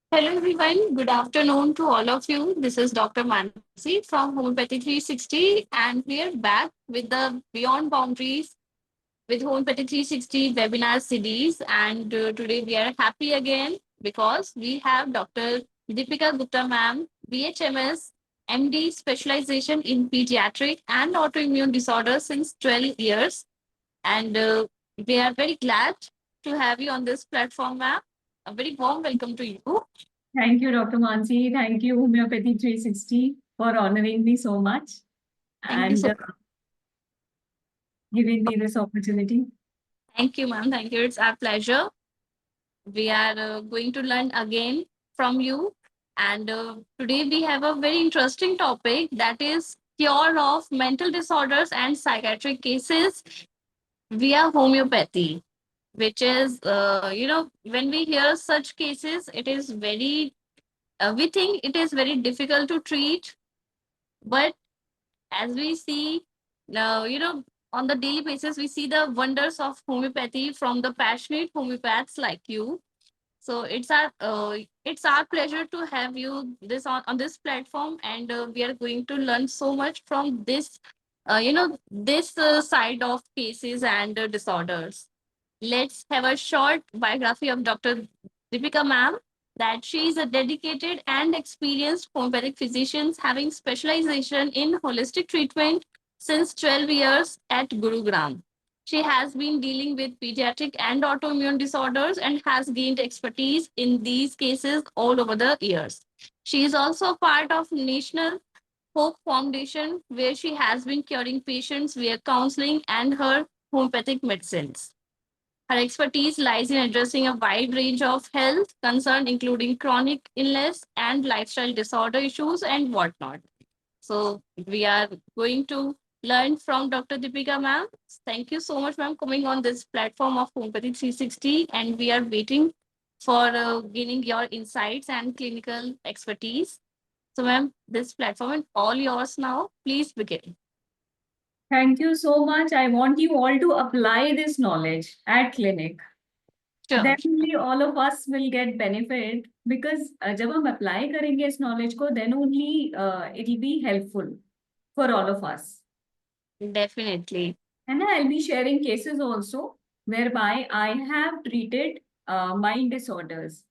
Hello, everyone. Good afternoon to all of you. This is Dr. Mansi from Homeopathy 360, and we are back with the Beyond Boundaries with Homeopathy 360 webinar series. And today we are happy again because we have Dr. Deepika Gupta, ma'am, BHMS, MD, specialization in pediatric and autoimmune disorders since 12 years. And we are very glad to have you on this platform, ma'am. A very warm welcome to you. Thank you, Dr. Mansi. Thank you, Homeopathy 360, for honoring me so much Thank you and so giving me this opportunity. Thank you, ma'am. Thank you. It's our pleasure. We are going to learn again from you. And today we have a very interesting topic that is cure of mental disorders and psychiatric cases via homeopathy, which is, when we hear such cases, it is very, we think it is very difficult to treat. But as we see, on the daily basis, we see the wonders of homeopathy from the passionate homeopaths like you. So it's our pleasure to have you this on this platform, and we are going to learn so much from this, this side of cases and disorders. Let's have a short biography of Dr. Deepika ma'am. That she is a dedicated and experienced homeopathic physician having specialization in holistic treatment since 12 years at Gurugram. She has been dealing with pediatric and autoimmune disorders and has gained expertise in these cases all over the years. She is also part of National Hope Foundation, where she has been curing patients via counseling and her homeopathic medicines. Her expertise lies in addressing a wide range of health concerns, including chronic illness and lifestyle disorder issues and whatnot. So we are going to learn from Dr. Deepika ma'am. Thank you so much, ma'am, coming on this platform of Homeopathy 360, and we are waiting for gaining your insights and clinical expertise. So, ma'am, this platform is all yours now. Please begin. Thank you so much. I want you all to apply this knowledge at clinic. Sure. Then only all of us will get benefit because जब हम apply करेंगे इस knowledge को, then only it will be helpful for all of us. Definitely. And I'll be sharing cases also whereby I have treated mind disorders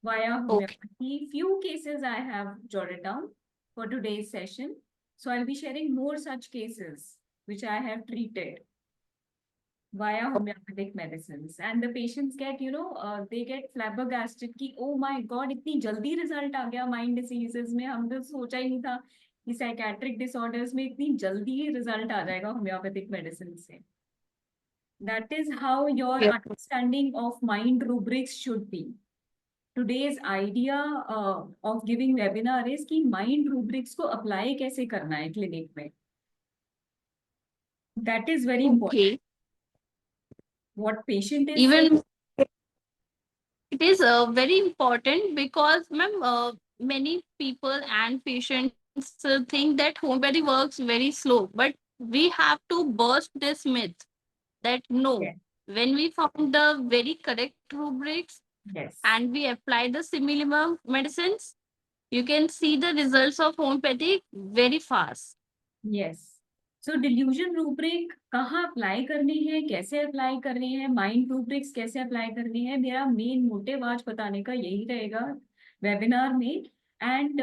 via Okay. homeopathy. Few cases I have jotted down for today's session. So I'll be sharing more such cases which I have treated via homeopathic medicines. And the patients get, they get flabbergasted कि oh my god, इतनी जल्दी result आ गया mind diseases में. हम तो सोचा ही नहीं था कि psychiatric disorders में इतनी जल्दी result आ जाएगा homeopathic medicine से. That is how your Yeah. understanding of mind rubrics should be. Today's idea of giving webinar is कि mind rubrics को apply कैसे करना है clinic में. That is very important. Okay. What patient is saying. Even it is very important because, ma'am, many people and patients think that homeopathy works very slow, but we have to burst this myth that no, Yes, when we found the very correct rubrics yes, and we apply the similar medicines, you can see the results of homeopathy very fast. yes. So delusion rubric कहाँ apply करनी है, कैसे apply करनी है, mind rubrics कैसे apply करनी है, मेरा मेन मोटिव आज बताने का यही रहेगा वेबिनार में. And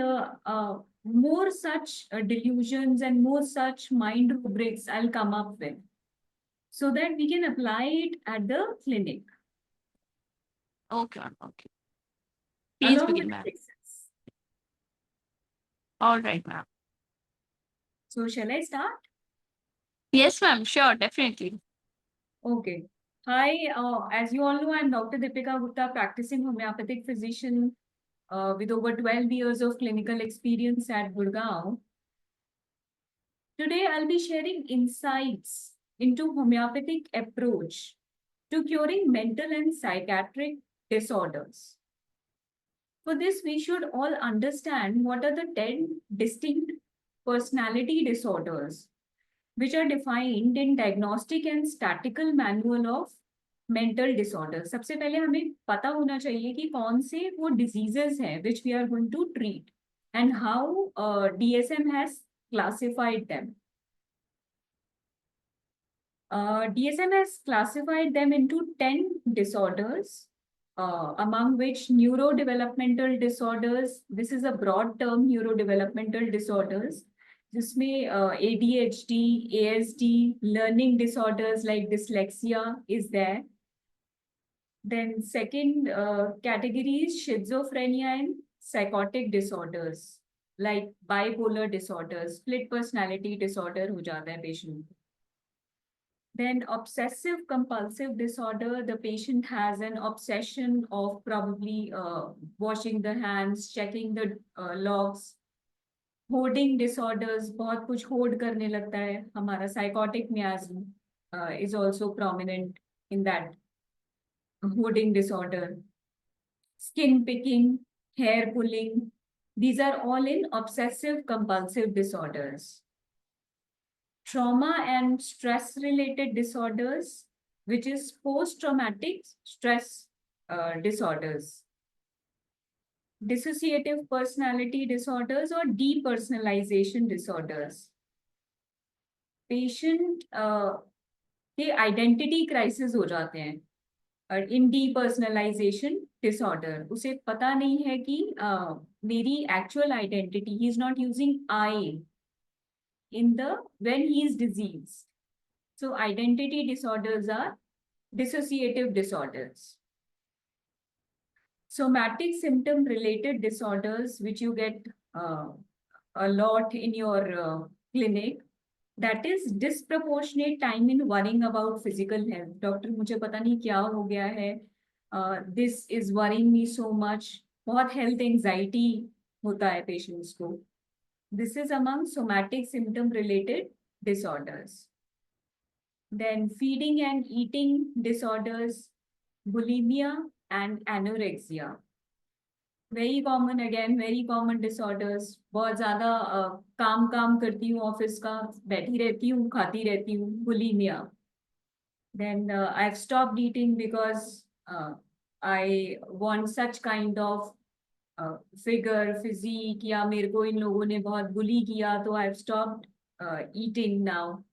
more such delusions and more such mind rubrics I'll come up with so that we can apply it at the clinic Okay, ma'am, okay. Please along with begin, ma'am. cases. All right, ma'am. So shall I start? Yes, ma'am. Sure, definitely. Okay. Hi, as you all know, I'm Dr. Deepika Gupta, practicing homeopathic physician with over 12 years of clinical experience at Gurgaon. Today, I'll be sharing insights into homeopathic approach to curing mental and psychiatric disorders. For this, we should all understand what are the 10 distinct personality disorders, which are defined in Diagnostic and Statistical Manual of mental disorder, सबसे पहले हमें पता होना चाहिए कि कौन से वो डिजीजेस हैं which we are going to treat and how DSM has classified them. DSM has classified them into 10 disorders, among which neurodevelopmental disorders, this is a broad term, neurodevelopmental disorders, जिसमें ADHD, ASD, learning disorders like dyslexia is there. Then second category is schizophrenia and psychotic disorders like bipolar disorders, split personality disorder हो जाता है patient. Then obsessive compulsive disorder, the patient has an obsession of probably washing the hands, checking the logs. Hoarding disorders, बहुत कुछ hoard करने लगता है. हमारा psychotic miasm is also prominent in that hoarding disorder. Skin picking, hair pulling, these are all in obsessive compulsive disorders. Trauma and stress related disorders, which is post-traumatic stress disorders. Dissociative personality disorders or depersonalization disorders. Patient के identity crisis हो जाते हैं in depersonalization disorder. उसे पता नहीं है कि मेरी actual identity, he is not using I in the when he is diseased. So identity disorders are dissociative disorders. Somatic symptom related disorders, which you get a lot in your clinic, that is disproportionate time in worrying about physical health. Doctor, मुझे पता नहीं क्या हो गया है. This is worrying me so much. बहुत health anxiety होता है patients को. This is among somatic symptom related disorders. Then feeding and eating disorders, bulimia and anorexia. Very common again, very common disorders. बहुत ज़्यादा काम करती हूँ ऑफिस का, बैठी रहती हूँ, खाती रहती हूँ, bulimia. Then I've stopped eating because I want such kind of figure, physique, या मेरे को इन लोगों ने बहुत bully किया, तो I've stopped eating now.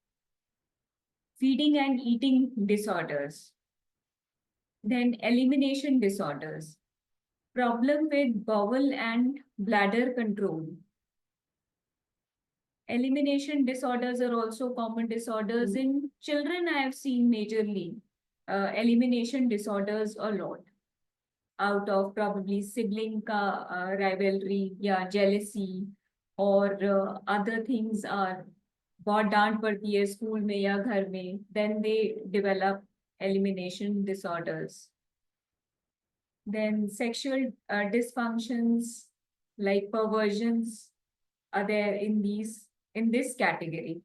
Feeding and eating disorders. Then elimination disorders. Problem with bowel and bladder control. Elimination disorders are also common disorders in children. I have seen majorly elimination disorders a lot out of probably sibling ka rivalry, yeah, jealousy, or other things are बहुत डांट पड़ती है school में या घर में, then they develop elimination disorders. Then sexual dysfunctions like perversions are there in this category.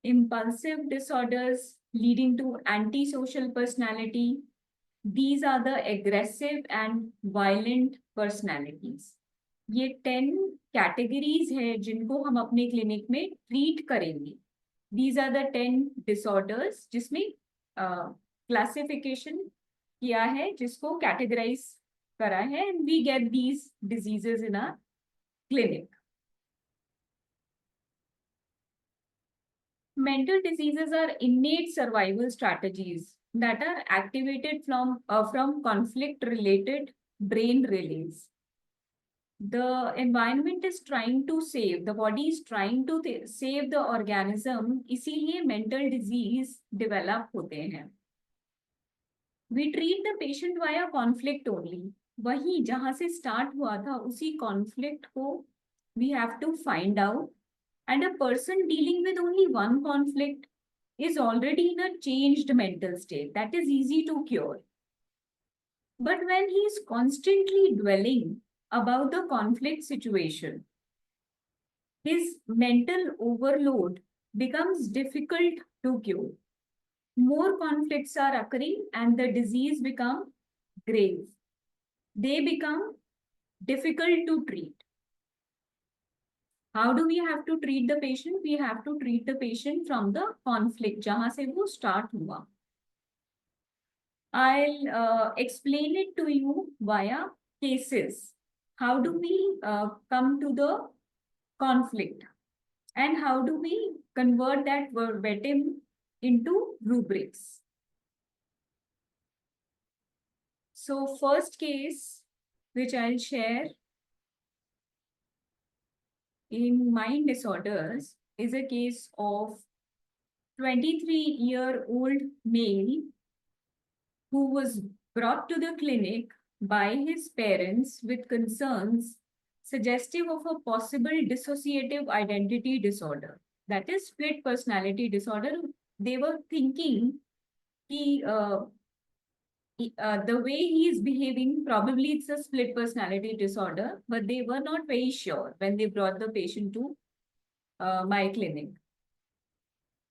Impulsive disorders leading to antisocial personality. These are the aggressive and violent personalities. ये 10 categories है जिनको हम अपने क्लिनिक में ट्रीट करेंगे. These are the 10 disorders जिसमें classification किया है, जिसको कैटेगराइज करा है, and we get these diseases in our clinic. Mental diseases are innate survival strategies that are activated from conflict-related brain relays. The environment is trying to save, the body is trying to save the organism, इसीलिए mental disease develop होते हैं. We treat the patient via conflict only. वही जहाँ से start हुआ था, उसी conflict को we have to find out. And a person dealing with only one conflict is already in a changed mental state. That is easy to cure. But when he is constantly dwelling about the conflict situation, his mental overload becomes difficult to cure. More conflicts are occurring and the disease become grave. They become difficult to treat. How do we have to treat the patient? We have to treat the patient from the conflict, जहाँ से वो start हुआ. I'll explain it to you via cases. How do we come to the conflict? And how do we convert that verbatim into rubrics? So first case which I'll share in mind disorders is a case of 23-year-old male who was brought to the clinic by his parents with concerns suggestive of a possible dissociative identity disorder, that is split personality disorder. They were thinking the way he is behaving, probably it's a split personality disorder, but they were not very sure when they brought the patient to my clinic.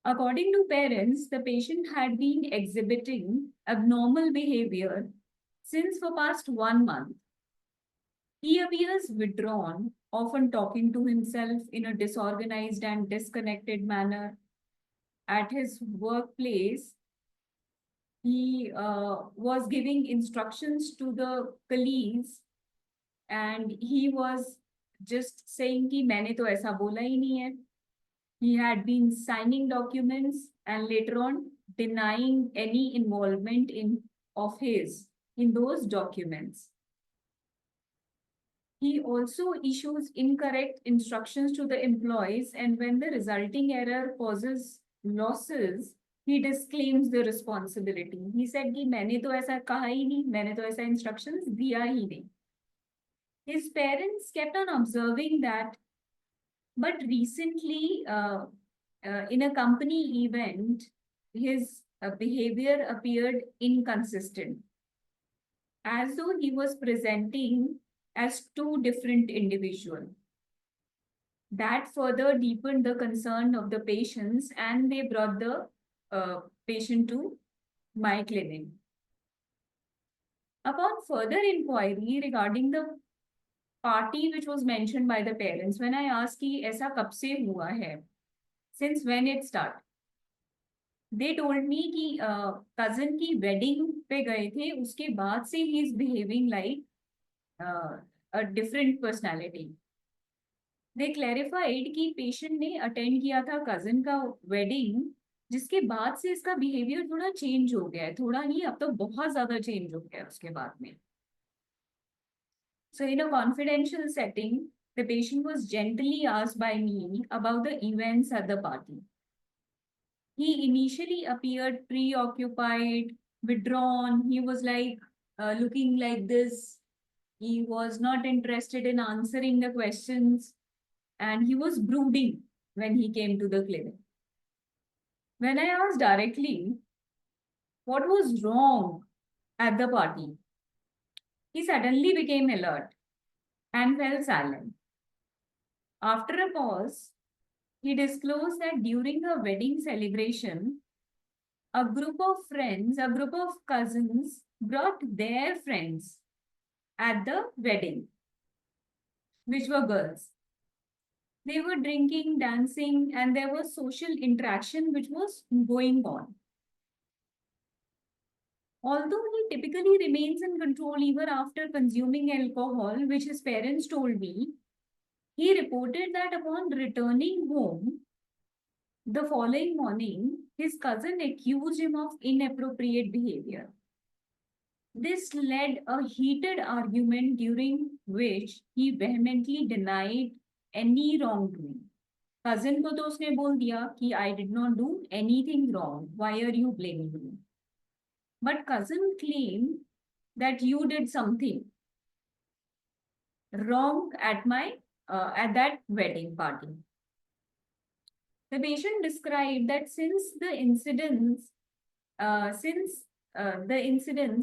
According to parents, the patient had been exhibiting abnormal behavior since for past 1 month. He appears withdrawn, often talking to himself in a disorganized and disconnected manner. At his workplace, he was giving instructions to the colleagues and he was just saying कि मैंने तो ऐसा बोला ही नहीं है. He had been signing documents and later on denying any involvement of his in those documents. He also issues incorrect instructions to the employees, and when the resulting error causes losses, he disclaims the responsibility. He said कि मैंने तो ऐसा कहा ही नहीं, मैंने तो ऐसा instructions दिया ही नहीं. His parents kept on observing that, but recently, in a company event, his behavior appeared inconsistent, as though he was presenting as two different individuals. That further deepened the concern of the patients, and they brought the patient to my clinic. Upon further inquiry regarding the party which was mentioned by the parents, when I asked कि ऐसा कब से हुआ है, since when it start, they told me कि cousin की wedding पे गए थे, उसके बाद से he is behaving like a different personality. They clarified कि patient ने attend किया था cousin का wedding, जिसके बाद से इसका behavior थोड़ा change हो गया है, थोड़ा नहीं, अब तो बहुत ज़्यादा change हो गया है उसके बाद में. So in a confidential setting, the patient was gently asked by me about the events at the party. He initially appeared preoccupied, withdrawn. He was like looking like this. He was not interested in answering the questions, and he was brooding when he came to the clinic. When I asked directly what was wrong at the party, he suddenly became alert and fell silent. After a pause, he disclosed that during a wedding celebration, a group of friends, a group of cousins brought their friends at the wedding, which were girls. They were drinking, dancing, and there was social interaction which was going on. Although he typically remains in control even after consuming alcohol, which his parents told me, he reported that upon returning home the following morning, his cousin accused him of inappropriate behavior. This led a heated argument during which he vehemently denied any wrongdoing. Cousin को तो उसने बोल दिया कि I did not do anything wrong. Why are you blaming me? But cousin claimed that you did something wrong at that wedding party. The patient described that since the incidents,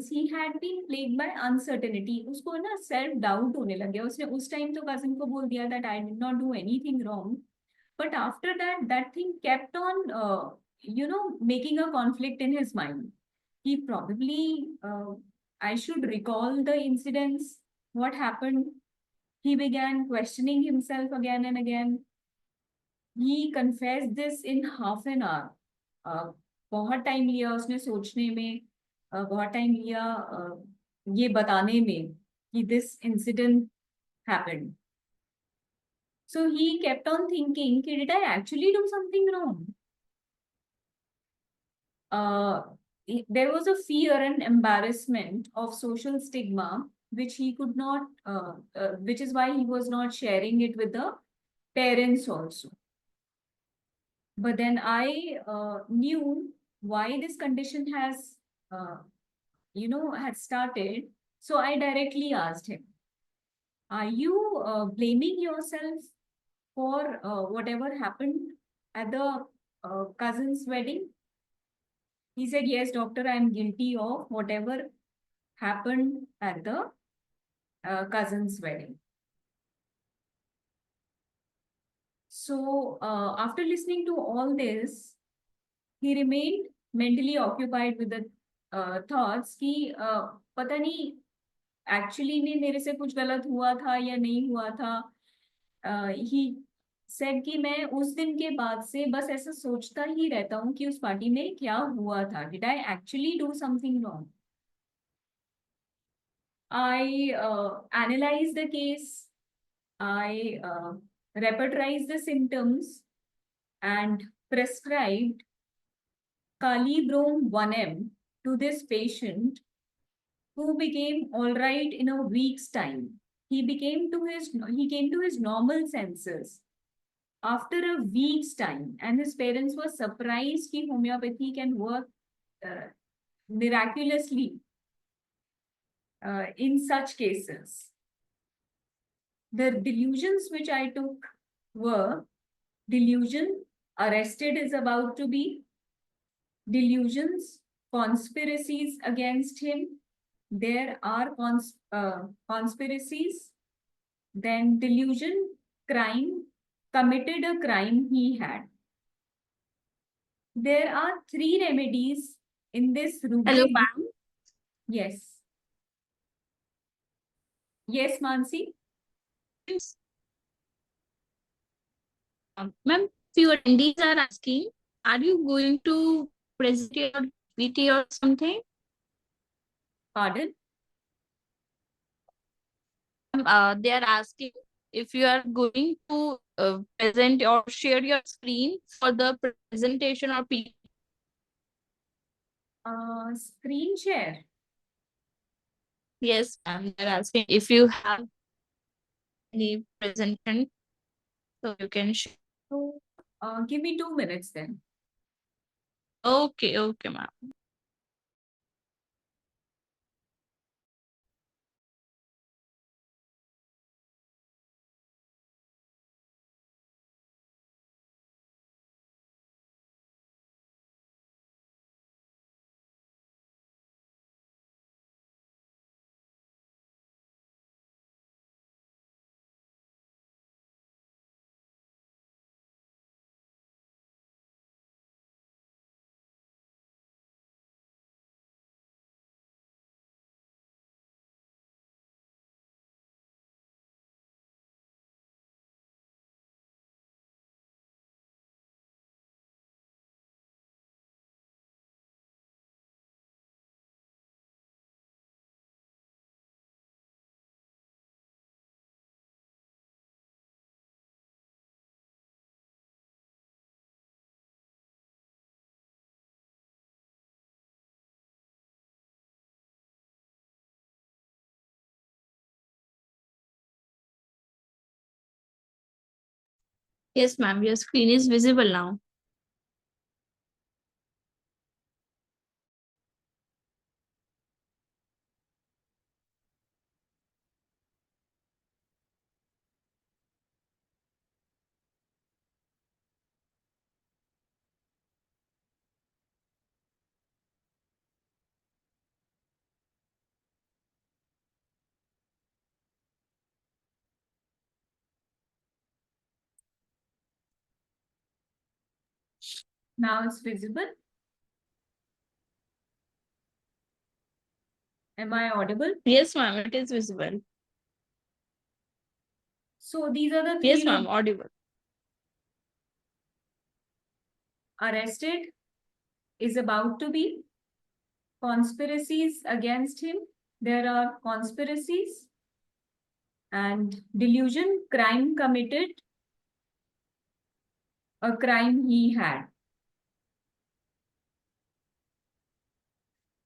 he had been plagued by uncertainty. उसको ना self doubt होने लग गया. उसने उस time तो cousin को बोल दिया that I did not do anything wrong. But after that, that thing kept on, making a conflict in his mind. He probably, I should recall the incidents, what happened. He began questioning himself again and again. He confessed this in half an hour. बहुत time लिया उसने सोचने में. बहुत time लिया ये बताने में कि this incident happened. So he kept on thinking, did I actually do something wrong? uh, there was a fear and embarrassment of social stigma, which he could not, which is why he was not sharing it with the parents also. But then I knew why this condition has, had started. So I directly asked him, are you blaming yourself for whatever happened at the cousin's wedding? He said, yes, doctor, I am guilty of whatever happened at the cousin's wedding. So, after listening to all this, he remained mentally occupied with the thoughts कि पता नहीं actually में मेरे से कुछ गलत हुआ था या नहीं हुआ था. He said कि मैं उस दिन के बाद से बस ऐसा सोचता ही रहता हूँ कि उस पार्टी में क्या हुआ था. Did I actually do something wrong? I analyzed the case. I repertorized the symptoms and prescribed Calibrom 1M to this patient, who became all right in a week's time. He came to his normal senses after a week's time, and his parents were surprised that homeopathy can work miraculously in such cases. The delusions which I took were delusion, arrested is about to be, delusions, conspiracies against him, there are conspiracies, then delusion, crime, committed a crime he had. There are 3 remedies in this Hello, rubric. ma'am. Yes. Yes, Mansi? Ma'am, few attendees are asking, are you going to present your VT or something? Pardon? They are asking if you are going to present or share your screen for the presentation or P. Screen share. Yes, ma'am. They're asking if you have any presentation, so you can share. So, give me 2 minutes then. Okay, okay, ma'am. Yes, ma'am. Your screen is visible now. Now it's visible. Am I audible? Yes, ma'am. It is visible. So these are the 3 Yes, ma'am. Audible. arrested, is about to be, conspiracies against him. There are conspiracies and delusion, crime committed, a crime he had.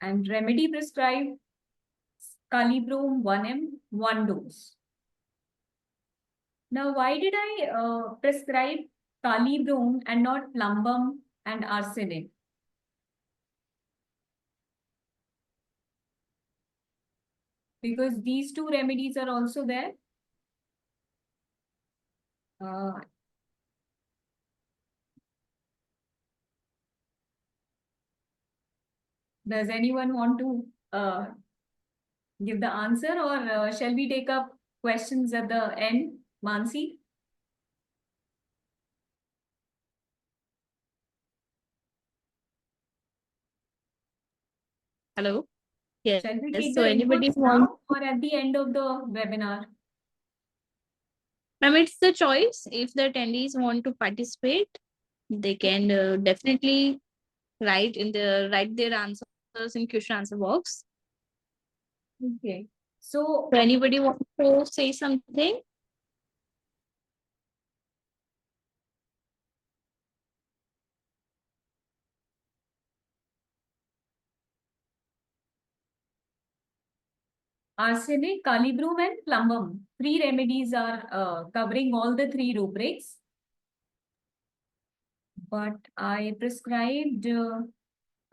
And remedy prescribed, Calibrome 1 ml, 1 dose. Now, why did I prescribe Calibrome and not plumbum and arsenic? Because these two remedies are also there. Does anyone want to give the answer, or shall we take up questions at the end, Mansi? Hello. Yes. Shall we take So the anybody inputs want? now or at the end of the webinar? Ma'am, it's the choice. If the attendees want to participate, they can definitely write their answers in question answer box. Okay. So So anybody want to say something? arsenic, Calibrome, and plumbum. 3 remedies are covering all the 3 rubrics. But I prescribed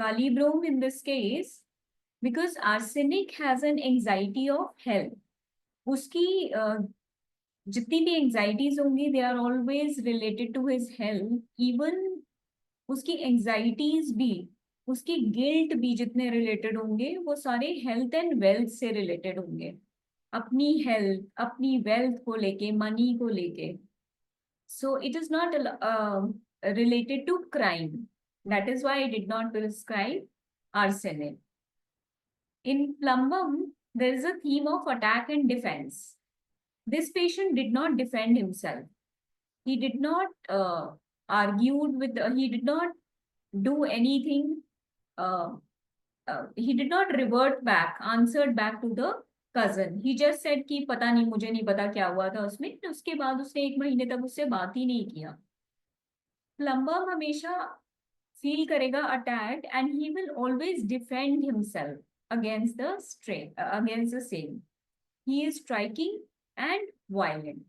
Calibrome in this case because arsenic has an anxiety of health. उसकी जितनी भी anxieties होंगी they are always related to his health. Even उसकी anxieties भी, उसकी guilt भी जितने related होंगे वो सारे हेल्थ एंड वेल्थ से रिलेटेड होंगे. अपनी हेल्थ, अपनी वेल्थ को लेके, मनी को लेके. So it is not related to crime. That is why I did not prescribe arsenic. In plumbum, there is a theme of attack and defense. This patient did not defend himself. He did not argued with, he did not do anything. He did not revert back, answered back to the cousin. He just said कि पता नहीं, मुझे नहीं पता क्या हुआ था उसमें. उसके बाद उसने 1 महीने तक उससे बात ही नहीं किया. प्लम्बर हमेशा फील करेगा attacked and he will always defend himself against the against the same. He is striking and violent.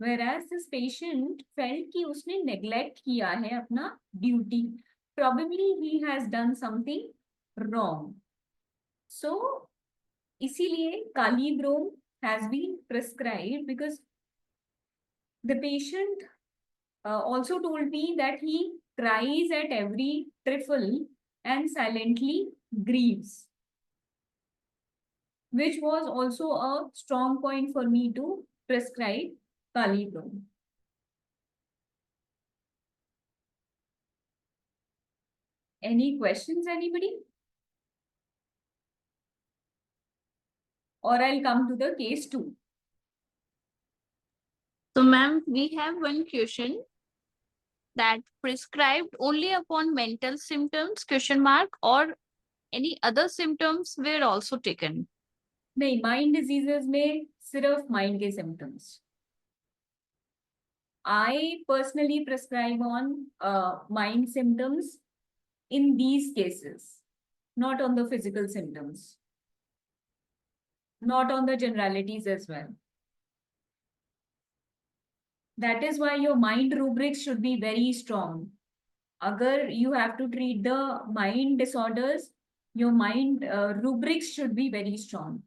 Whereas this patient felt कि उसने neglect किया है अपना duty. Probably he has done something wrong. So, इसीलिए Calibrome has been prescribed because the patient also told me that he cries at every trifle and silently grieves, which was also a strong point for me to prescribe Calibrome. Any questions, anybody? Or I'll come to the case 2. So ma'am, we have one question that prescribed only upon mental symptoms question mark or any other symptoms were also taken. नहीं, mind diseases में सिर्फ mind के symptoms. I personally prescribe on mind symptoms in these cases, not on the physical symptoms, not on the generalities as well. That is why your mind rubrics should be very strong. Agar you have to treat the mind disorders, your mind rubrics should be very strong.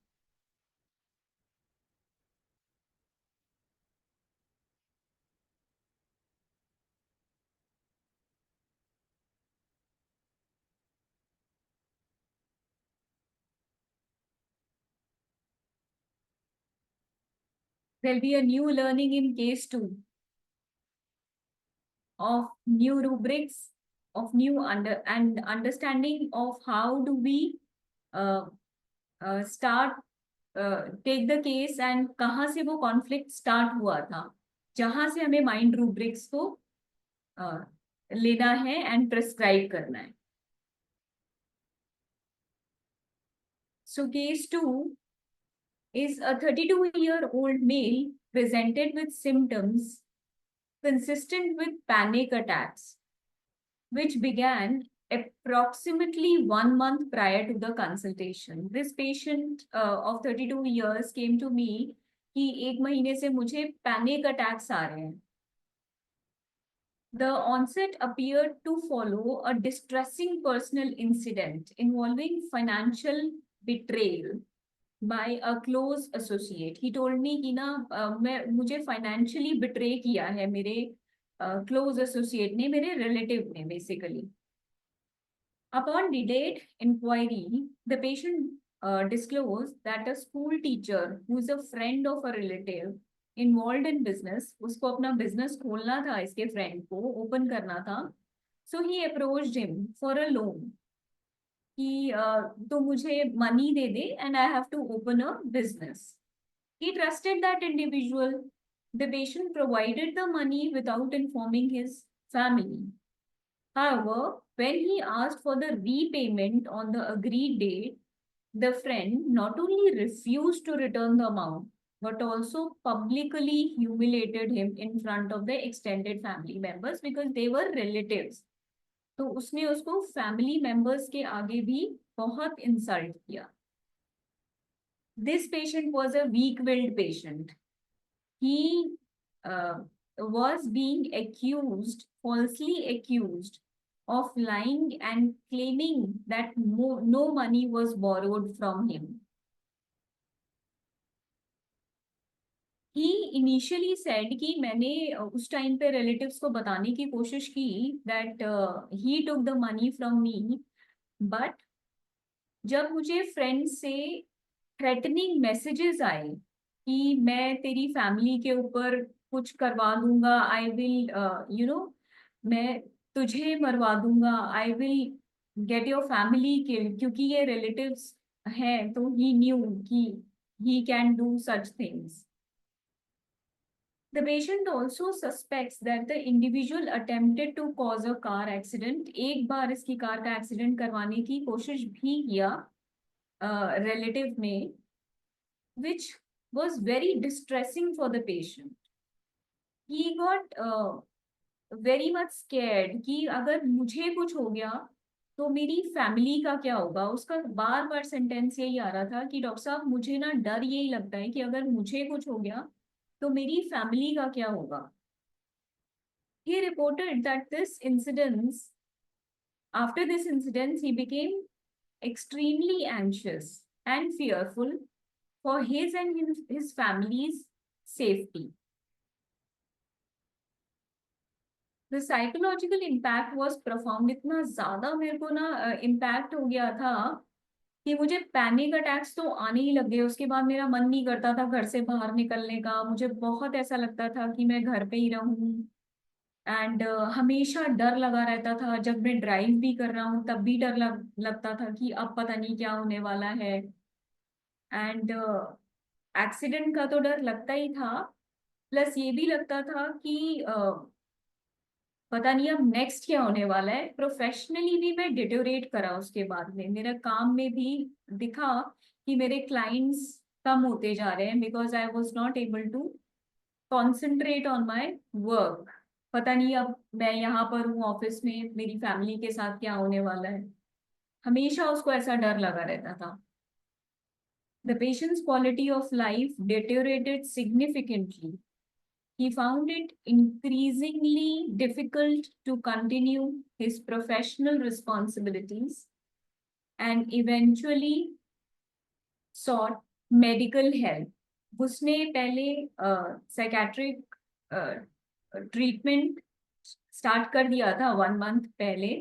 There'll be a new learning in case 2 of new rubrics, of new understanding of how do we start, take the case and कहाँ से वो conflict start हुआ था, जहाँ से हमें mind rubrics को लेना है and prescribe करना है. So case 2 is a 32-year-old male presented with symptoms consistent with panic attacks, which began approximately 1 month prior to the consultation. This patient of 32 years came to me कि 1 महीने से मुझे panic attacks आ रहे हैं. The onset appeared to follow a distressing personal incident involving financial betrayal by a close associate. He told me कि ना मुझे financially betray किया है मेरे close associate ने, मेरे relative ने basically. Upon delayed inquiry, the patient disclosed that a school teacher who is a friend of a relative involved in business, उसको अपना business खोलना था, इसके friend को open करना था. So he approached him for a loan. कि तो मुझे money they they and I have to open a business. He trusted that individual. The patient provided the money without informing his family. However, when he asked for the repayment on the agreed date, the friend not only refused to return the amount, but also publicly humiliated him in front of the extended family members because they were relatives. तो उसने उसको family members के आगे भी बहुत insult किया. This patient was a weak-willed patient. He was being falsely accused of lying and claiming that no money was borrowed from him. He initially said कि मैंने उस टाइम पे relatives को बताने की कोशिश की that he took the money from me, but जब मुझे friends से threatening messages आए कि मैं तेरी family के ऊपर कुछ करवा दूंगा, I will, मैं तुझे मरवा दूंगा, I will get your family killed, क्योंकि ये relatives हैं, तो he knew कि he can do such things. The patient also suspects that the individual attempted to cause a car accident. एक बार इसकी कार का एक्सीडेंट करवाने की कोशिश भी किया relative ने, which was very distressing for the patient. He got very much scared कि अगर मुझे कुछ हो गया तो मेरी फैमिली का क्या होगा. उसका बार बार सेंटेंस यही आ रहा था कि डॉक्टर साहब मुझे ना डर यही लगता है कि अगर मुझे कुछ हो गया तो मेरी फैमिली का क्या होगा. He reported that after this incident, he became extremely anxious and fearful for his and his family's safety. The psychological impact was profound. इतना ज़्यादा मेरे को ना impact हो गया था कि मुझे पैनिक अटैक्स तो आने ही लग गए. उसके बाद मेरा मन नहीं करता था घर से बाहर निकलने का. मुझे बहुत ऐसा लगता था कि मैं घर पे ही रहूं. एंड हमेशा डर लगा रहता था. जब मैं ड्राइव भी कर रहा हूँ तब भी डर लगता था कि अब पता नहीं क्या होने वाला है. एंड एक्सीडेंट का तो डर लगता ही था, प्लस ये भी लगता था कि पता नहीं अब नेक्स्ट क्या होने वाला है. प्रोफेशनली भी मैं डिटोरेट करा उसके बाद में. मेरा काम में भी दिखा कि मेरे क्लाइंट्स कम होते जा रहे हैं because I was not able to concentrate on my work. पता नहीं अब मैं यहाँ पर हूँ ऑफिस में, मेरी फैमिली के साथ क्या होने वाला है. हमेशा उसको ऐसा डर लगा रहता था. The patient's quality of life deteriorated significantly. He found it increasingly difficult to continue his professional responsibilities and eventually sought medical help. उसने पहले psychiatric treatment start कर दिया था 1 month पहले.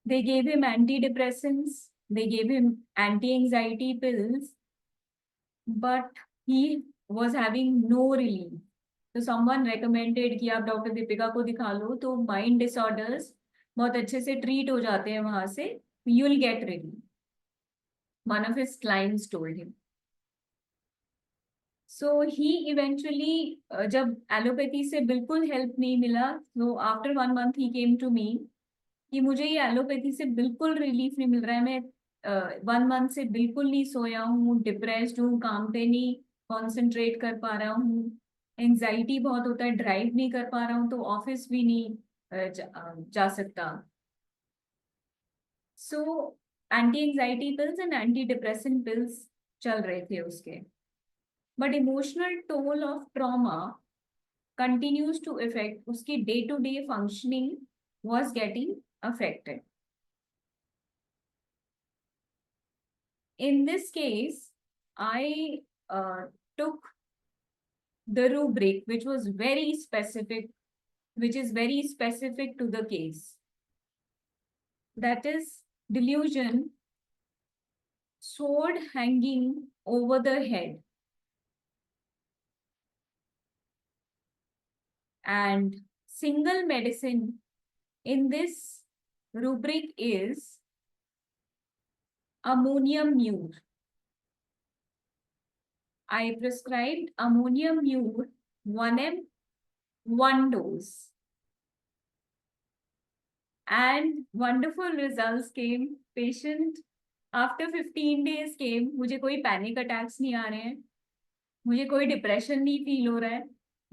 They gave him antidepressants, they gave him anti-anxiety pills, but he was having no relief. तो someone recommended कि आप doctor Deepika को दिखा लो, तो माइंड डिसऑर्डर्स बहुत अच्छे से ट्रीट हो जाते हैं वहां से. You will get relief. One of his clients told him. So he eventually जब एलोपैथी से बिल्कुल हेल्प नहीं मिला, तो after 1 month he came to me कि मुझे ये एलोपैथी से बिल्कुल रिलीफ नहीं मिल रहा है. मैं 1 मंथ से बिल्कुल नहीं सोया हूँ, डिप्रेस्ड हूँ, काम पे नहीं कॉन्सेंट्रेट कर पा रहा हूँ, एंजाइटी बहुत होता है, ड्राइव नहीं कर पा रहा हूँ, तो ऑफिस भी नहीं जा सकता. So anti anxiety pills and anti depression pills चल रहे थे उसके. But emotional toll of trauma continues to affect उसकी day to day functioning was getting affected. In this case, I took the rubric which was very specific, which is very specific to the case. That is delusion, sword hanging over the head. And single medicine in this rubric is ammonium mure. I prescribed ammonium mure 1 ml, 1 dose. And wonderful results came. Patient after 15 days came. मुझे कोई panic attacks नहीं आ रहे हैं, मुझे कोई depression नहीं feel हो रहा है,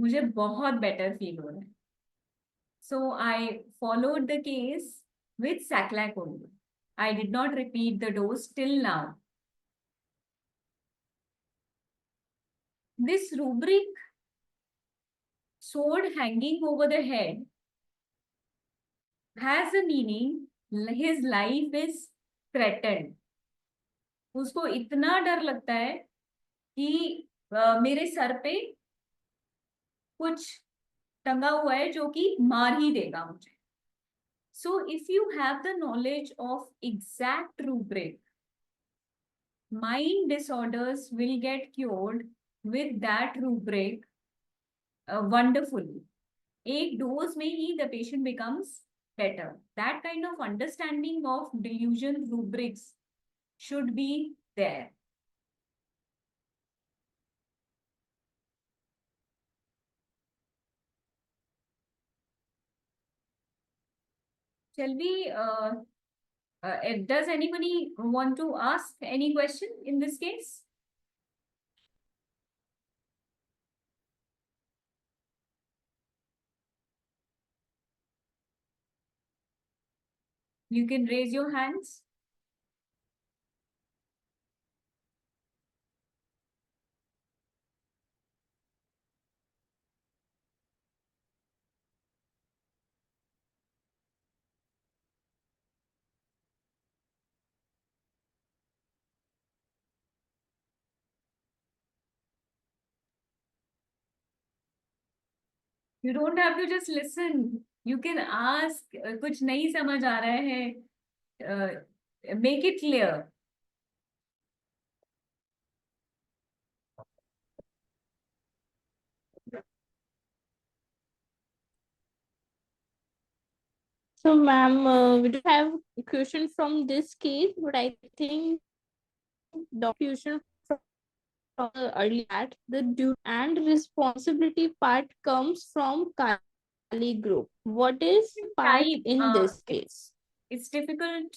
मुझे बहुत बेटर फील हो रहा है. So I followed the case with Saclac only. I did not repeat the dose till now. This rubric, sword hanging over the head, has a meaning. His life is threatened. उसको इतना डर लगता है कि मेरे सर पे कुछ टंगा हुआ है जो कि मार ही देगा मुझे. So if you have the knowledge of exact rubric, mind disorders will get cured with that rubric wonderfully. एक dose में ही the patient becomes better. That kind of understanding of delusion rubrics should be there. Shall we, does anybody want to ask any question in this case? You can raise your hands. You don't have to just listen. You can ask. कुछ नहीं समझ आ रहा है. Make it clear. So, ma'am, we do have a question from this case, but I think the question from the early part, the duty and responsibility part comes from Kali group. What is part Type. in this case? It's difficult.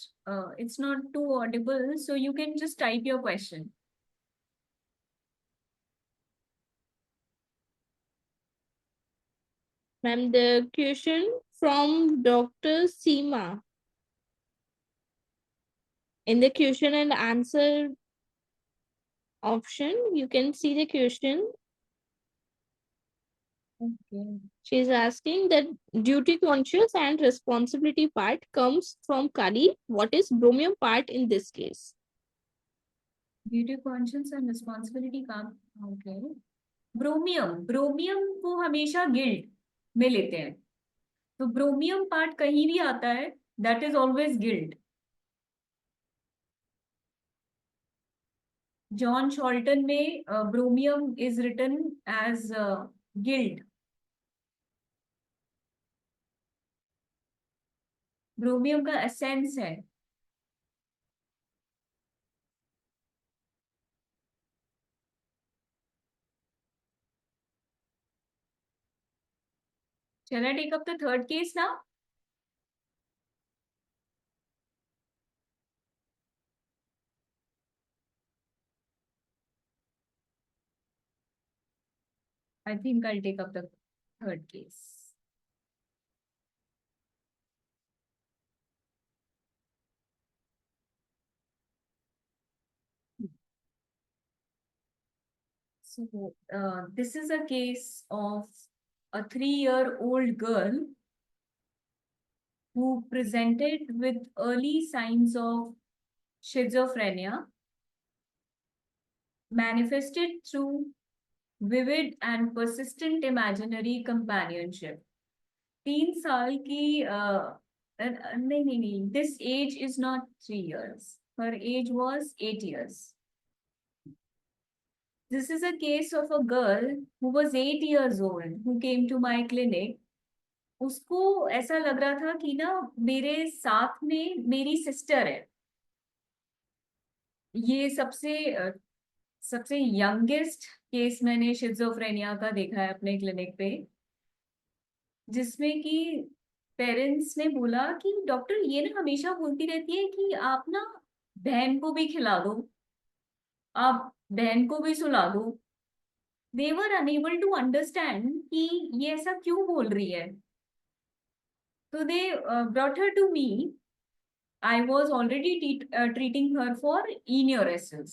It's not too audible, so you can just type your question. Ma'am, the question from Dr. Seema. In the question and answer option, you can see the question. Okay. She is asking that duty conscious and responsibility part comes from Kali. What is bromium part in this case? Duty, conscience and responsibility काम. Okay. ब्रोमियम को हमेशा guilt में लेते हैं, तो ब्रोमियम part कहीं भी आता है, that is always guilt. John Scholten में bromium is written as guilt. Bromium का एसेंस है. Shall I take up the third case now? I think I'll take up the third case. So, this is a case of a 3-year-old girl who presented with early signs of schizophrenia, manifested through vivid and persistent imaginary companionship. 3 साल की नहीं, this age is not 3 years. Her age was 8 years. This is a case of a girl who was 8 years old who came to my clinic. उसको ऐसा लग रहा था कि ना मेरे साथ में मेरी सिस्टर है. ये सबसे यंगेस्ट केस मैंने शिज़ोफ्रेनिया का देखा है अपने क्लिनिक पे, जिसमें कि पेरेंट्स ने बोला कि डॉक्टर ये ना हमेशा बोलती रहती है कि आप ना बहन को भी खिला दो, आप बहन को भी सुला दो. They were unable to understand कि ये ऐसा क्यों बोल रही है. तो they brought her to me. I was already treating her for enuresis.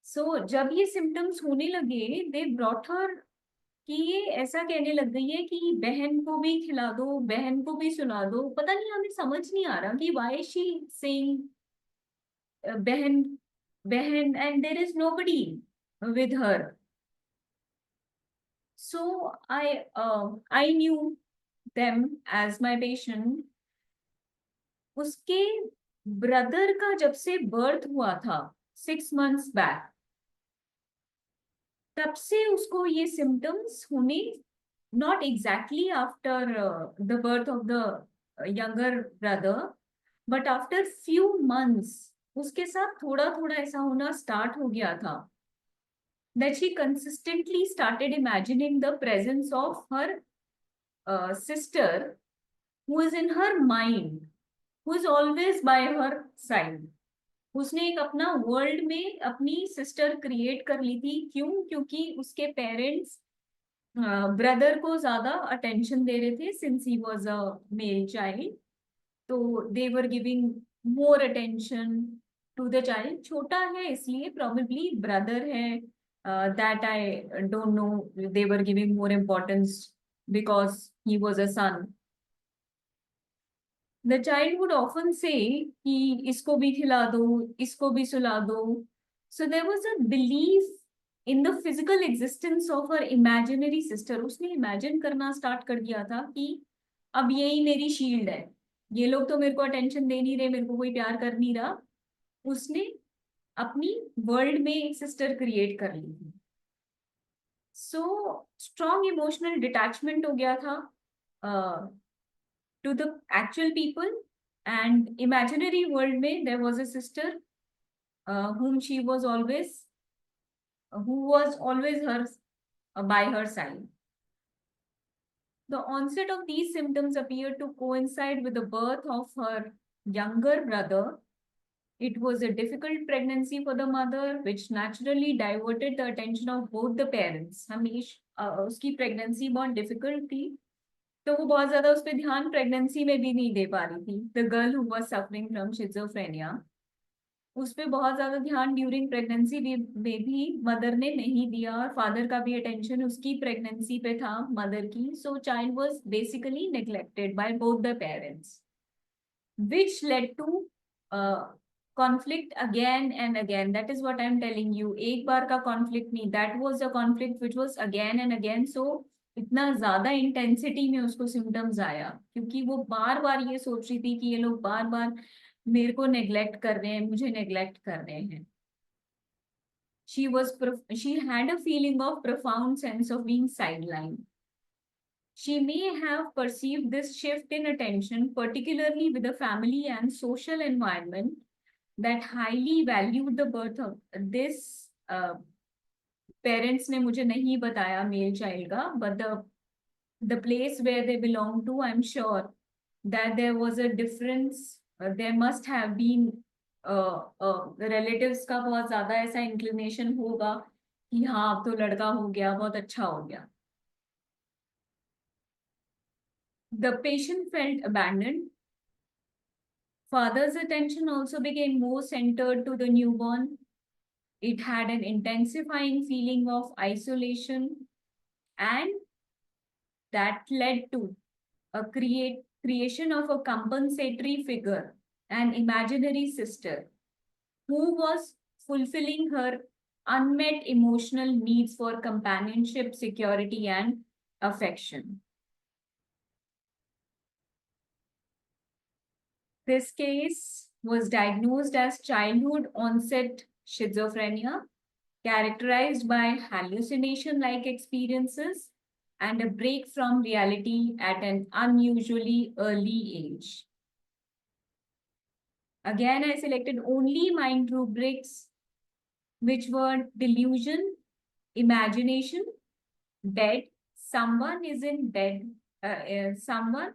So जब ये सिम्टम्स होने लगे, दे ब्रॉट हर कि ये ऐसा कहने लग गई है कि बहन को भी खिला दो, बहन को भी सुला दो. पता नहीं, हमें समझ नहीं आ रहा कि वाई शी सेइंग बहन बहन and there is nobody with her. So I knew them as my patient. उसके ब्रदर का जब से बर्थ हुआ था 6 months बैक, तब से उसको ये सिम्टम्स होने, not exactly after the birth of the younger brother, but after few months उसके साथ थोड़ा थोड़ा ऐसा होना स्टार्ट हो गया था. That she consistently started imagining the presence of her sister who is in her mind, who is always by her side. उसने एक अपना वर्ल्ड में अपनी सिस्टर क्रिएट कर ली थी. क्यों? क्योंकि उसके पेरेंट्स ब्रदर को ज्यादा अटेंशन दे रहे थे since he was a male child. तो they were giving more attention to the child. छोटा है इसलिए, प्रॉबेबली ब्रदर है, that I don't know, they were giving more importance because he was a son. The child would often say कि इसको भी खिला दो, इसको भी सुला दो. So there was a belief in the physical existence of her imaginary sister. उसने imagine करना start कर दिया था कि अब यही मेरी शील्ड है, ये लोग तो मेरे को अटेंशन दे नहीं रहे, मेरे को कोई प्यार कर नहीं रहा. उसने अपनी वर्ल्ड में एक सिस्टर क्रिएट कर ली थी. सो स्ट्रॉन्ग इमोशनल डिटैचमेंट हो गया था to the actual people, and imaginary world में there was a sister whom she was always who was always her by her side. The onset of these symptoms appeared to coincide with the birth of her younger brother. It was a difficult pregnancy for the mother, which naturally diverted the attention of both the parents. उसकी pregnancy बहुत difficult थी, तो वो बहुत ज्यादा उस पर ध्यान प्रेगनेंसी में भी नहीं दे पा रही थी. The girl who was suffering from schizophrenia, उस पर बहुत ज्यादा ध्यान ड्यूरिंग प्रेगनेंसी में भी मदर ने नहीं दिया, और फादर का भी अटेंशन उसकी प्रेगनेंसी पे था, मदर की. So child was basically neglected by both the parents, which led to conflict again and again. That is what I'm telling you. एक बार का conflict नहीं, that was a conflict which was again and again. So इतना ज्यादा intensity में उसको symptoms आया, क्योंकि वो बार बार ये सोच रही थी कि ये लोग बार बार मेरे को नेग्लेक्ट कर रहे हैं, मुझे नेग्लेक्ट कर रहे हैं. She had a feeling of profound sense of being sidelined. She may have perceived this shift in attention, particularly with the family and social environment that highly valued the birth of this. Parents ने मुझे नहीं बताया male child का, but the place where they belong to, I'm sure that there was a difference. There must have been relatives का बहुत ज्यादा ऐसा inclination होगा कि हाँ अब तो लड़का हो गया, बहुत अच्छा हो गया. The patient felt abandoned. Father's attention also became more centered to the newborn. It had an intensifying feeling of isolation, and that led to a creation of a compensatory figure, an imaginary sister, who was fulfilling her unmet emotional needs for companionship, security, and affection. This case was diagnosed as childhood onset schizophrenia, characterized by hallucination like experiences and a break from reality at an unusually early age. Again, I selected only mind rubrics which were delusion, imagination, bed, someone is in bed, someone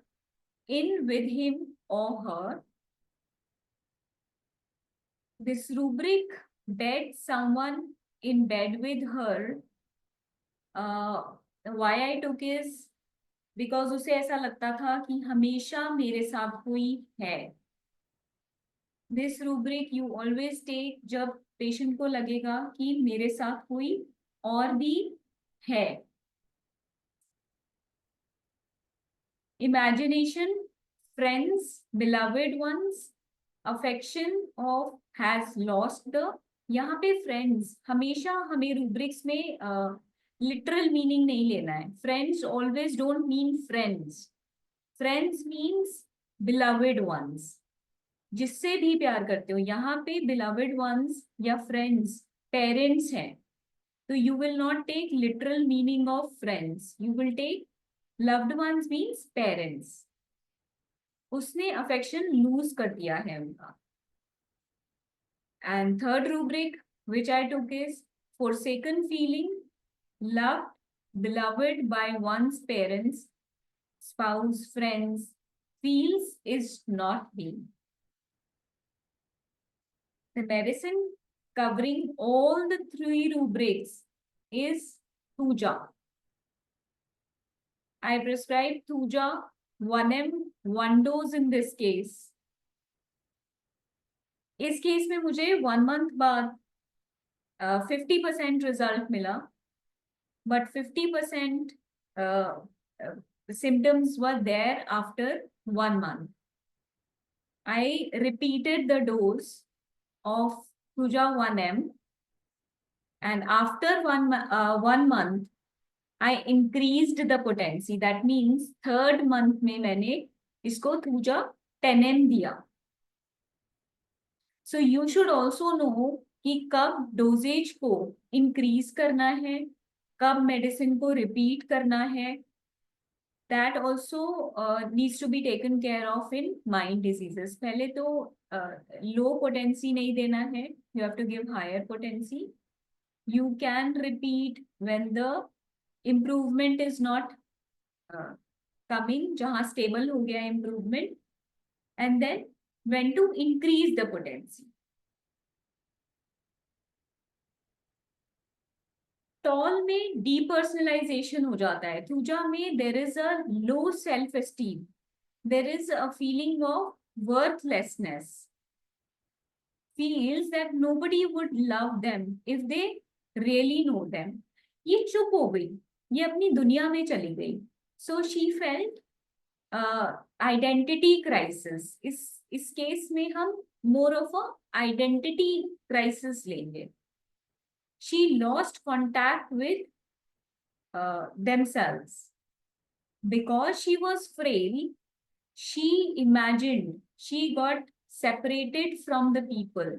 in with him or her. This rubric, bed, someone in bed with her, why I took is because उसे ऐसा लगता था कि हमेशा मेरे साथ कोई है. This rubric you always take जब पेशेंट को लगेगा कि मेरे साथ कोई और भी है. Imagination, friends, beloved ones, affection of has lost the. यहाँ पे फ्रेंड्स हमेशा हमें रूब्रिक्स में लिटरल मीनिंग नहीं लेना है. Friends always don't mean friends. Friends means beloved ones, जिससे भी प्यार करते हो. यहाँ पे बिलवेड वंस या फ्रेंड्स पेरेंट्स हैं, तो you will not take literal meaning of friends, you will take loved ones means parents. उसने अफेक्शन लूज कर दिया है उनका. And third rubric which I took is forsaken feeling, loved, beloved by one's parents, spouse, friends, feels is not being. The medicine covering all the three rubrics is Thuja. I prescribed Thuja 1 m 1 dose in this case. इस case में मुझे 1 month बाद 50% result मिला, but 50% symptoms were there after 1 month. I repeated the dose of Thuja 1 m, and after 1 month I increased the potency. That means third month में मैंने इसको Thuja 10 m दिया. So you should also know कि कब doses को increase करना है, कब मेडिसिन को रिपीट करना है. That also needs to be taken care of in mind diseases. पहले तो लो पोटेंसी नहीं देना है, you have to give higher potency. You can repeat when the improvement is not coming, जहां स्टेबल हो गया improvement, and then when to increase the potency. टॉल में डीपर्सनलाइजेशन हो जाता है. थूजा में there is a low self esteem, there is a feeling of worthlessness, feels that nobody would love them if they really know them. ये चुप हो गई, ये अपनी दुनिया में चली गई. So she felt identity crisis. इस केस में हम more of a identity crisis लेंगे. She lost contact with themselves. Because she was frail, she imagined she got separated from the people.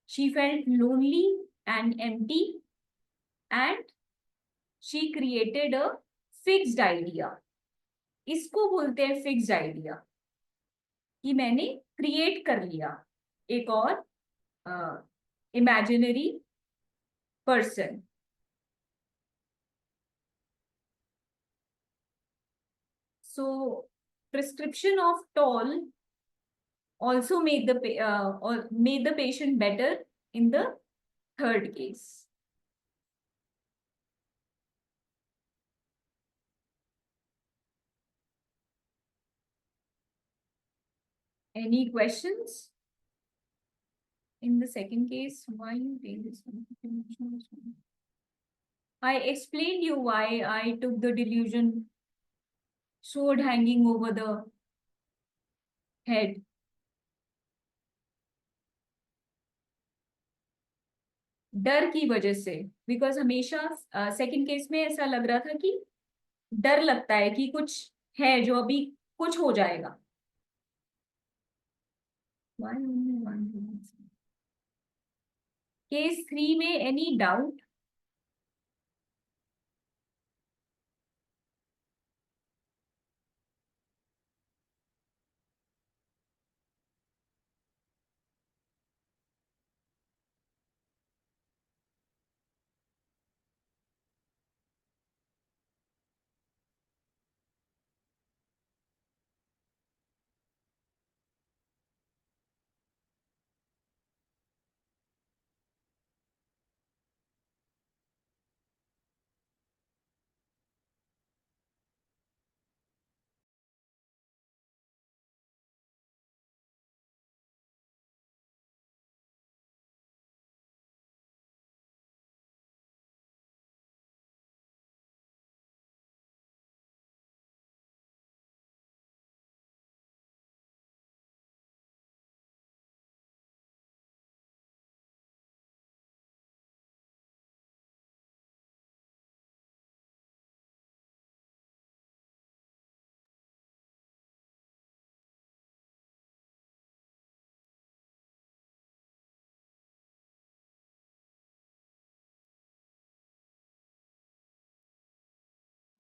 She felt lonely and empty, and she created a fixed idea. इसको बोलते हैं fixed idea, कि मैंने create कर लिया एक और imaginary person. So prescription of toll also made the patient better in the third case. Any questions? In the second case, why you take this one? I explained you why I took the delusion sword hanging over the head. डर की वजह से, because हमेशा second case में ऐसा लग रहा था कि डर लगता है कि कुछ है जो अभी कुछ हो जाएगा. Why only one reason? Case 3 में any doubt?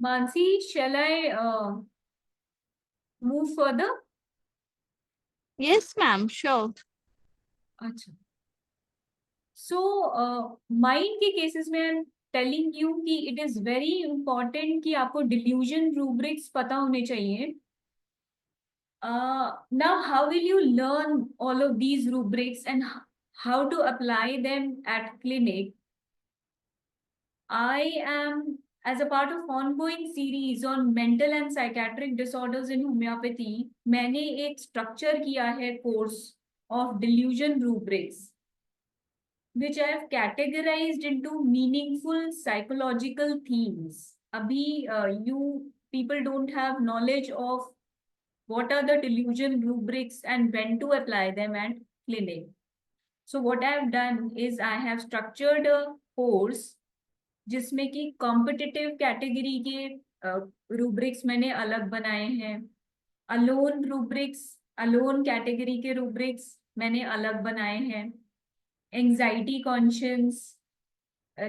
Mansi, shall I move further? Yes, ma'am, sure. अच्छा. So, माइंड के केसेस में आई एम टेलिंग यू कि इट इज वेरी इंपॉर्टेंट कि आपको डिल्यूजन रूब्रिक्स पता होने चाहिए. Now, how will you learn all of these rubrics and how to apply them at clinic? I am, as a part of ongoing series on mental and psychiatric disorders in homeopathy, मैंने एक structure किया है course of delusion rubrics, which I have categorized into meaningful psychological themes. Abhi, you people don't have knowledge of what are the delusion rubrics and when to apply them at clinic. So what I have done is I have structured a course जिसमें कि competitive category के rubrics मैंने अलग बनाए हैं, alone category के rubrics मैंने अलग बनाए हैं, anxiety conscious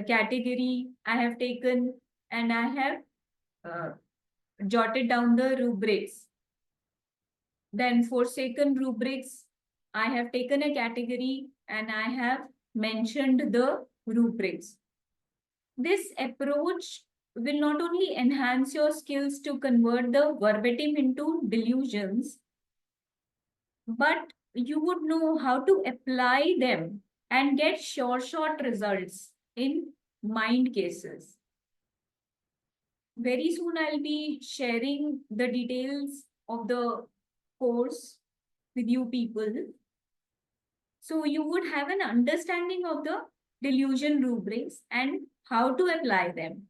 category I have taken, and I have jotted down the rubrics. Then for second rubrics, I have taken a category and I have mentioned the rubrics. This approach will not only enhance your skills to convert the verbatim into delusions, but you would know how to apply them and get short results in mind cases. Very soon I'll be sharing the details of the course with you people. So you would have an understanding of the delusion rubrics and how to apply them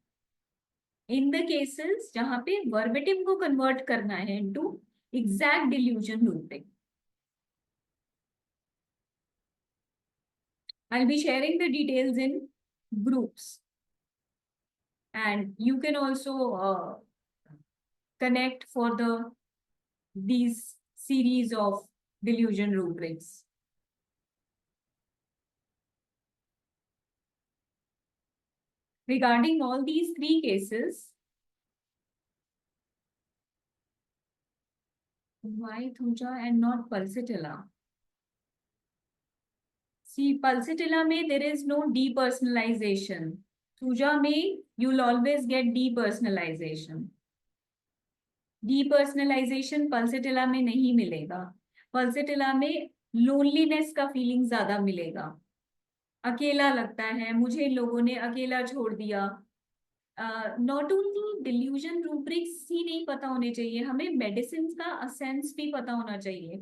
in the cases जहाँ पे verbatim को convert करना है into exact delusion rubric. I'll be sharing the details in groups, and you can also connect for these series of delusion rubrics. Regarding all these three cases, why Thuja and not Pulsatilla? See, Pulsatilla में there is no depersonalization. Thuja में you'll always get depersonalization. Depersonalization Pulsatilla में नहीं मिलेगा. Pulsatilla में loneliness का feeling ज्यादा मिलेगा. अकेला लगता है, मुझे इन लोगों ने अकेला छोड़ दिया. नॉट ओनली डिल्यूजन रूब्रिक्स ही नहीं पता होने चाहिए, हमें मेडिसिन का असेंस भी पता होना चाहिए.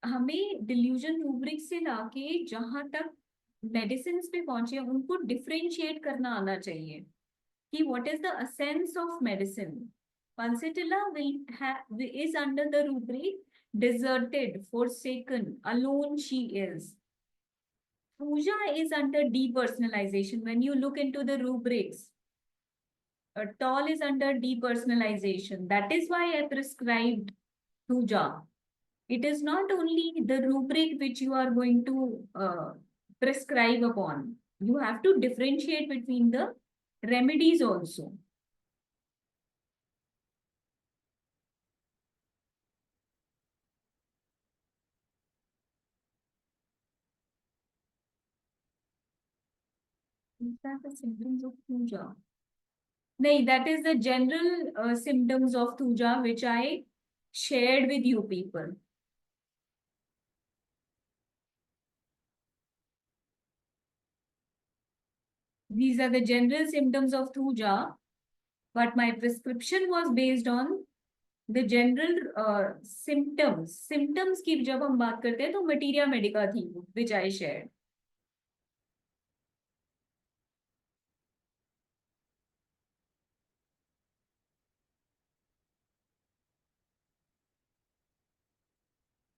हमें डिल्यूजन रूब्रिक से लाके जहां तक मेडिसिन पे पहुंचे उनको डिफरेंशिएट करना आना चाहिए कि what is the essence of medicine. Pulsatilla is under the rubric deserted, forsaken, alone she is. Puja is under depersonalization. When you look into the rubrics, tall is under depersonalization. That is why I prescribed puja. It is not only the rubric which you are going to prescribe upon. You have to differentiate between the remedies also. Is that the symptoms of puja? No, that is the general symptoms of puja which I shared with you people. These are the general symptoms of puja, but my prescription was based on the general symptoms. Symptoms की जब हम बात करते हैं तो materia medica थी which I shared.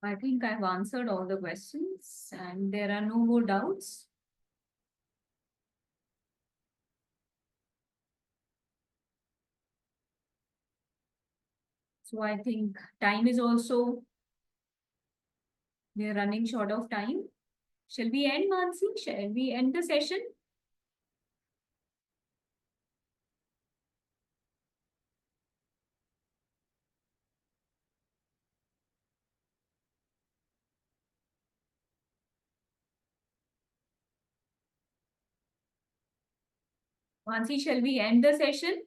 I think I've answered all the questions and there are no more doubts. So I think time is also, we are running short of time. Shall we end, Mansi? Shall we end the session? Mansi, shall we end the session?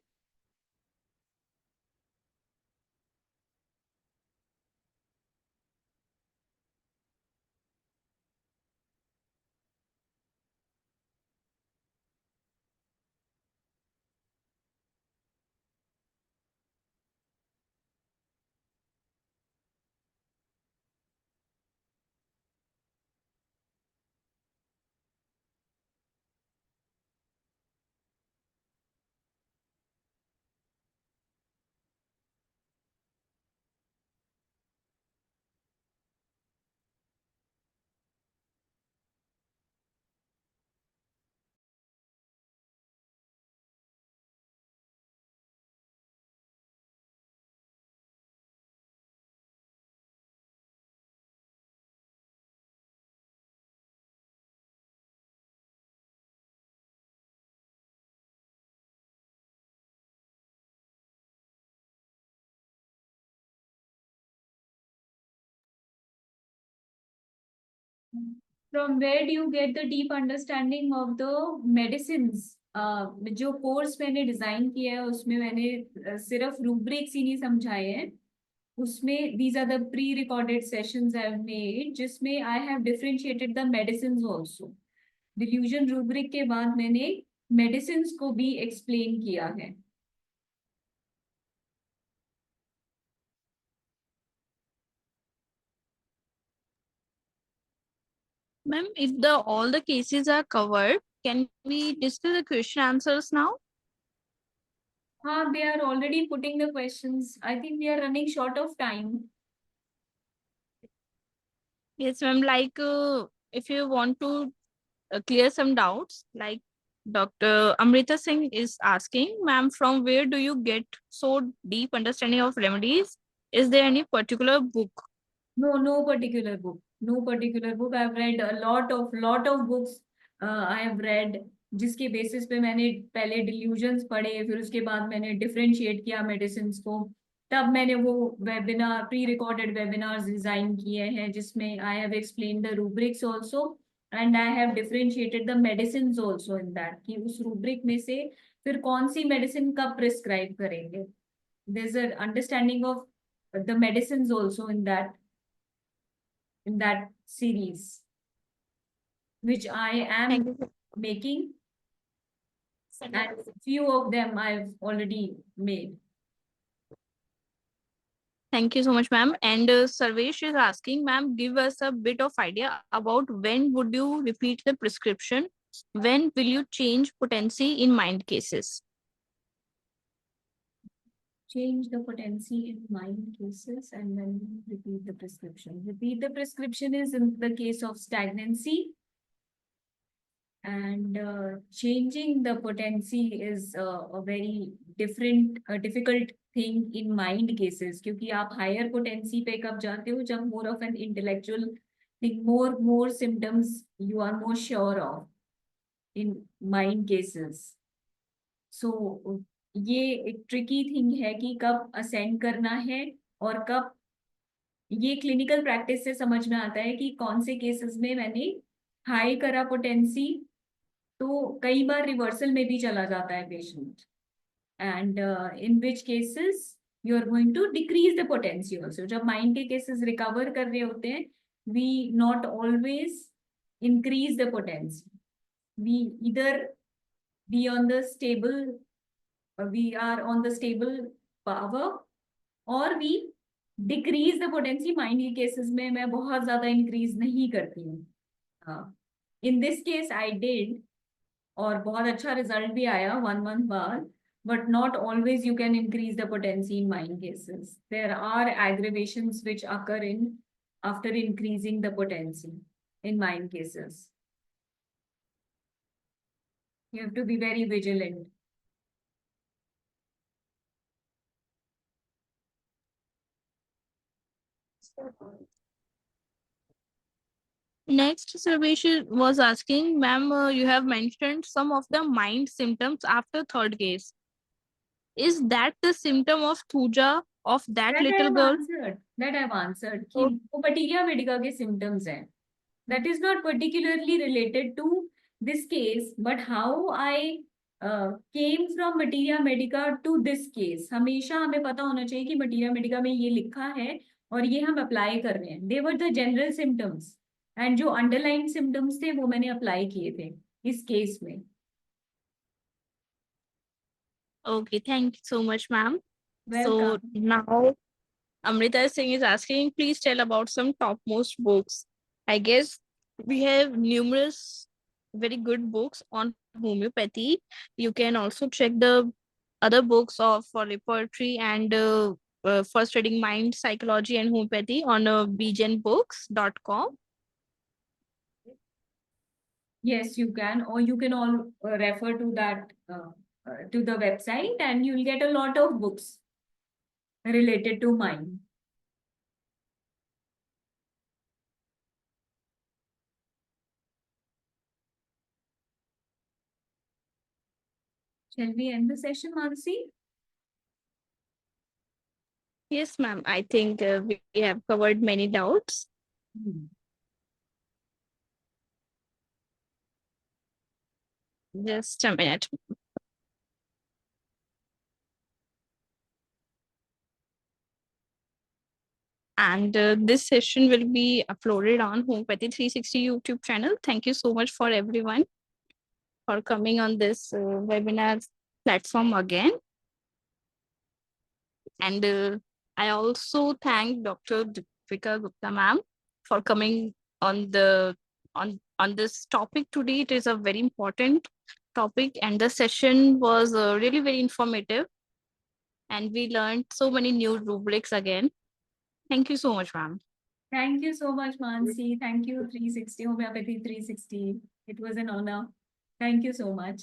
From where do you get the deep understanding of the medicines? जो course मैंने design किया है उसमें मैंने सिर्फ rubrics ही नहीं समझाए हैं उसमें these are the pre-recorded sessions I have made जिसमें I have differentiated the medicines also. Delusion rubric के बाद मैंने medicines को भी explain किया है. Ma'am, if the all the cases are covered, can we discuss the question answers now? They are already putting the questions. I think we are running short of time. Yes, ma'am. Like, if you want to clear some doubts, like Dr. Amrita Singh is asking, ma'am, from where do you get so deep understanding of remedies? Is there any particular book? No particular book. No particular book. I've read a lot of books. I have read जिसके basis पे मैंने पहले delusions पढ़े फिर उसके बाद मैंने differentiate किया मेडिसिन को तब मैंने वो webinar pre recorded webinars design किए हैं जिसमें I have explain the rubrics also and I have differentiated the medicine also in that कि उस रूब्रिक में से फिर कौन सी मेडिसिन कब प्रिस्क्राइब करेंगे there is a understanding of the medicine also in that series, which I Thank am you. making, and few of them I've already made. Thank you so much, ma'am. And Sarvesh is asking, ma'am, give us a bit of idea about when would you repeat the prescription? When will you change potency in mind cases? Change the potency in mind cases and then repeat the prescription. Repeat the prescription is in the case of stagnancy, and changing the potency is a very difficult thing in mind cases, क्योंकि आप higher potency पे कब जाते हो जब more of an intellectual thing, more symptoms you are more sure of in mind cases. So ये एक tricky thing है कि कब ascend करना है और कब, ये क्लिनिकल प्रैक्टिस से समझ में आता है कि कौन से केसेस में मैंने हाई करा पोटेंसी तो कई बार रिवर्सल में भी चला जाता है patient, and in which cases you are going to decrease the potency also. जब माइंड के केसेस रिकवर कर रहे होते हैं, we not always increase the potency, we either be on the stable, we are on the stable power, और we decrease the potency. Mind के cases में मैं बहुत ज्यादा इंक्रीज नहीं करती हूँ. In this case I did, और बहुत अच्छा रिजल्ट भी आया 1 month बाद. But not always you can increase the potency in mind cases. There are aggravations which occur in after increasing the potency in mind cases. You have to be very vigilant. Next, Sarvesh was asking, ma'am, you have mentioned some of the mind symptoms after third case. Is that the symptom of Thuja of that That I little have girl? answered. That I have answered. कि Oh, वो बटीरिया Medica के symptoms हैं. That is not particularly related to this case, but how I came from Materia Medica to this case. हमेशा हमें पता होना चाहिए कि Materia Medica में ये लिखा है और ये हम अप्लाई कर रहे हैं. They were the general symptoms, and जो underlying symptoms थे वो मैंने अप्लाई किए थे इस केस में. okay, thank you so much, ma'am. So Welcome. now Amrita Singh is asking, please tell about some topmost books. I guess we have numerous very good books on homeopathy. You can also check the other books of for repertory and for studying mind, psychology, and homeopathy on bgenbooks.com. Yes, you can, or you can all refer to that to the website, and you'll get a lot of books related to mind. Shall we end the session, Mansi? Yes, ma'am. I think we have covered many doubts. Just a minute. And this session will be uploaded on Homeopathy 360 YouTube channel. Thank you so much for everyone for coming on this webinar platform again. And I also thank Dr. Deepika Gupta ma'am for coming on the on this topic today. It is a very important topic, and the session was really very informative. And we learned so many new rubrics again. Thank you so much, ma'am. Thank you so much, Mansi. Thank you, 360 Homeopathy 360. It was an honor. Thank you so much.